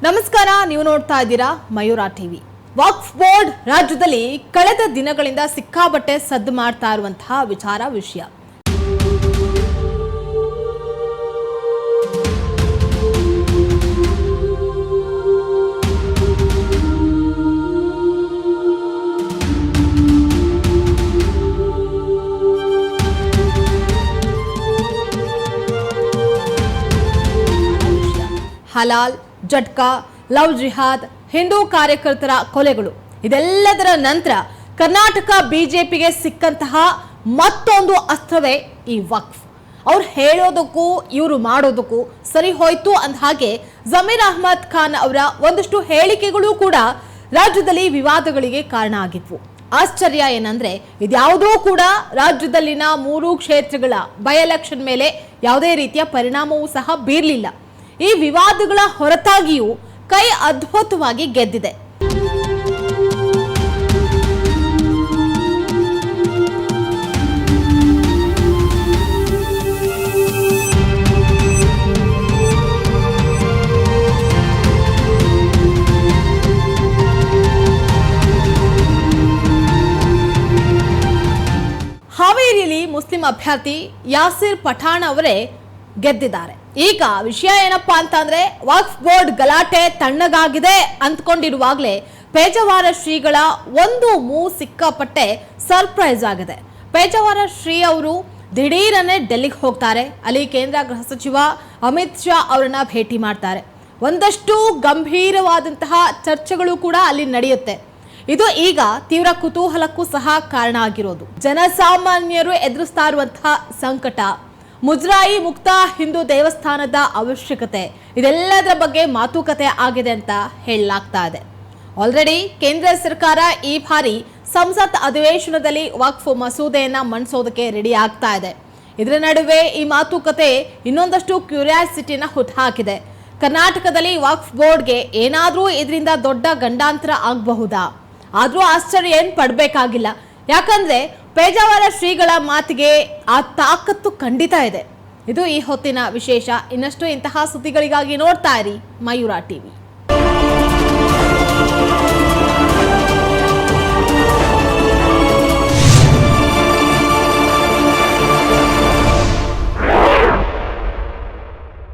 ನಮಸ್ಕಾರ, ನೀವು ನೋಡ್ತಾ ಇದ್ದೀರಾ ಮಯೂರ ಟಿವಿ. ವಕ್ಫ್ ಬೋರ್ಡ್ ರಾಜ್ಯದಲ್ಲಿ ಕಳೆದ ದಿನಗಳಿಂದ ಸಿಕ್ಕಾಪಟ್ಟೆ ಸದ್ದು ಮಾಡ್ತಾ ಇರುವಂತಹ ವಿಷಯ. ಹಲಾಲ್, ಜಟ್ಕಾ, ಲವ್ ಜಿಹಾದ್, ಹಿಂದೂ ಕಾರ್ಯಕರ್ತರ ಕೊಲೆಗಳು, ಇದೆಲ್ಲದರ ನಂತರ ಕರ್ನಾಟಕ ಬಿಜೆಪಿಗೆ ಸಿಕ್ಕಂತಹ ಮತ್ತೊಂದು ಅಸ್ತ್ರವೇ ಈ ವಕ್ಫ್. ಅವ್ರು ಹೇಳೋದಕ್ಕೂ ಇವರು ಮಾಡೋದಕ್ಕೂ ಸರಿ ಹೋಯ್ತು ಅಂದ ಹಾಗೆ ಜಮೀರ್ ಅಹ್ಮದ್ ಖಾನ್ ಅವರ ಒಂದಷ್ಟು ಹೇಳಿಕೆಗಳು ಕೂಡ ರಾಜ್ಯದಲ್ಲಿ ವಿವಾದಗಳಿಗೆ ಕಾರಣ ಆಗಿದ್ವು. ಆಶ್ಚರ್ಯ ಏನಂದ್ರೆ ಇದ್ಯಾವುದೂ ಕೂಡ ರಾಜ್ಯದಲ್ಲಿನ 3 ಕ್ಷೇತ್ರಗಳ ಬೈ ಎಲೆಕ್ಷನ್ ಮೇಲೆ ಯಾವುದೇ ರೀತಿಯ ಪರಿಣಾಮವೂ ಸಹ ಬೀರಲಿಲ್ಲ. ಈ ವಿವಾದಗಳ ಹೊರತಾಗಿಯೂ ಕೈ ಅದ್ಭುತವಾಗಿ ಗೆದ್ದಿದೆ. ಹಾವೇರಿಯಲ್ಲಿ ಮುಸ್ಲಿಂ ಅಭ್ಯರ್ಥಿ ಯಾಸಿರ್ ಪಠಾಣ್ ಅವರೇ ಗೆದ್ದಿದ್ದಾರೆ. ಈಗ ವಿಷಯ ಏನಪ್ಪಾ ಅಂತಂದ್ರೆ ವಕ್ಫ್ ಬೋರ್ಡ್ ಗಲಾಟೆ ತಣ್ಣಗಾಗಿದೆ ಅಂದ್ಕೊಂಡಿರುವಾಗಲೇ ಪೇಜಾವರ ಶ್ರೀಗಳ ಒಂದು ಮೂವ್ ಸಿಕ್ಕಾಪಟ್ಟೆ ಸರ್ಪ್ರೈಸ್ ಆಗಿದೆ. ಪೇಜಾವರ ಶ್ರೀ ಅವರು ದಿಢೀರನೆ ಡೆಲ್ಲಿಗೆ ಹೋಗ್ತಾರೆ. ಅಲ್ಲಿ ಕೇಂದ್ರ ಗೃಹ ಸಚಿವ ಅಮಿತ್ ಶಾ ಅವರನ್ನ ಭೇಟಿ ಮಾಡ್ತಾರೆ. ಒಂದಷ್ಟು ಗಂಭೀರವಾದಂತಹ ಚರ್ಚೆಗಳು ಕೂಡ ಅಲ್ಲಿ ನಡೆಯುತ್ತೆ. ಇದು ಈಗ ತೀವ್ರ ಕುತೂಹಲಕ್ಕೂ ಸಹ ಕಾರಣ ಆಗಿರೋದು. ಜನಸಾಮಾನ್ಯರು ಎದುರಿಸ್ತಾ ಇರುವಂತಹ ಸಂಕಟ, ಮುಜರಾಯಿ ಮುಕ್ತ ಹಿಂದೂ ದೇವಸ್ಥಾನದ ಅವಶ್ಯಕತೆ, ಇದೆಲ್ಲದರ ಬಗ್ಗೆ ಮಾತುಕತೆ ಆಗಿದೆ ಅಂತ ಹೇಳಲಾಗ್ತಾ ಇದೆ. ಆಲ್ರೆಡಿ ಕೇಂದ್ರ ಸರ್ಕಾರ ಈ ಬಾರಿ ಸಂಸತ್ ಅಧಿವೇಶನದಲ್ಲಿ ವಕ್ಫ್ ಮಸೂದೆಯನ್ನ ಮಂಡಿಸೋದಕ್ಕೆ ರೆಡಿ ಆಗ್ತಾ ಇದೆ. ಇದರ ನಡುವೆ ಈ ಮಾತುಕತೆ ಇನ್ನೊಂದಷ್ಟು ಕ್ಯೂರಿಯಾಸಿಟಿನ ಹುಟ್ಟುಹಾಕಿದೆ. ಕರ್ನಾಟಕದಲ್ಲಿ ವಕ್ಫ್ ಬೋರ್ಡ್ಗೆ ಏನಾದ್ರೂ ಇದರಿಂದ ದೊಡ್ಡ ಗಂಡಾಂತರ ಆಗಬಹುದಾ? ಆದ್ರೂ ಆಶ್ಚರ್ಯ ಏನ್ ಪಡ್ಬೇಕಾಗಿಲ್ಲ. ಯಾಕಂದ್ರೆ ಪೇಜಾವರ ಶ್ರೀಗಳ ಮಾತಿಗೆ ಆ ತಾಕತ್ತು ಖಂಡಿತ ಇದೆ. ಇದು ಈ ಹೊತ್ತಿನ ವಿಶೇಷ. ಇನ್ನಷ್ಟು ಇಂತಹ ಸುದ್ದಿಗಳಿಗಾಗಿ ನೋಡ್ತಾ ಇರಿ ಮಯೂರ ಟಿವಿ.